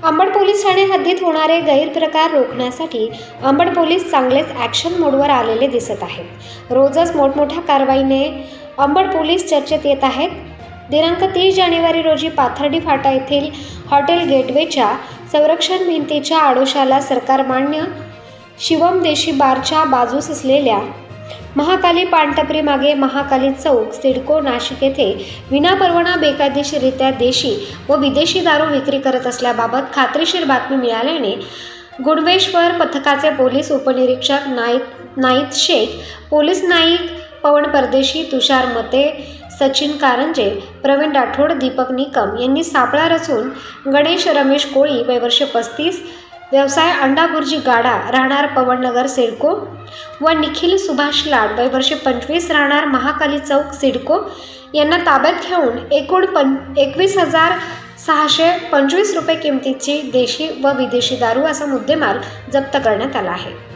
Ambad police Thane हद्दीत होणारे गैरप्रकार रोखण्यासाठी अंबड पोलीस चांगलेच ॲक्शन मोडवर आलेले दिसत आहेत। रोजच मोठमोठ्या कारवाईने अंबड पोलीस चर्चेत येत आहेत। दिनांक 30 जानेवारी रोजी पाथर्डी फाटा येथील हॉटेल गेटवेच्या संरक्षण भिंतीच्या आडोशाला सरकारमान्य शिवम देशी बारच्या बाजूस असलेल्या महाकाली पानटपरी मागे महाकाली चौक सिडको नाशिक येथे विनापरवाना बेकायदेशीररित्या देशी व विदेशी दारू विक्री करत असल्याबाबत खात्रीशीर बातमी मिळाल्याने गुणवेश्वर पथकाचे पोलीस उपनिरीक्षक नाईद शेख, पोलीस नाईक पवन परदेशी, तुषार मते, सचिन कारंजे, प्रवीण राठोड, दीपक निकम यांनी सापळा रचून गणेश रमेश कोळी वय वर्ष 35, व्यवसाय अंडा भुर्जी गाडा, राहणार पवननगर सिडको व निखिल सुभाष लाड वय वर्ष 25, राहणार महाकाली चौक सिडको यांना ताब्यात घेऊन एकूण 21,625 रुपये किमतीची देशी व विदेशी दारू असा मुद्देमाल जप्त करण्यात आला आहे।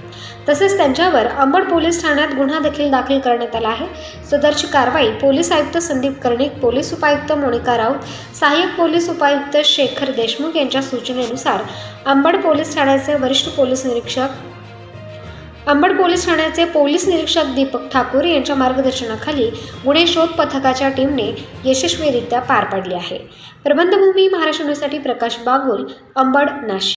तसेच त्यांच्यावर अंबड पोलीस ठाण्यात गुन्हा देखील दाखल करण्यात आला आहे। सदरची कारवाई पोलीस आयुक्त संदीप कर्णिक, पोलीस उपायुक्त मोनिका राऊत, सहाय्यक पोलीस उपायुक्त शेखर देशमुख यांच्या सूचनेनुसार अंबड पोलीस ठाण्याचे वरिष्ठ पोलीस निरीक्षक दीपक ठाकूर यांच्या मार्गदर्शनाखाली गुन्हे शोध पथकाच्या टीमने यशस्वीरित्या पार पाडली आहे। प्रबंधभूमी महाराष्ट्र न्यूजसाठी प्रकाश बागुल, अंबड, नाशिक।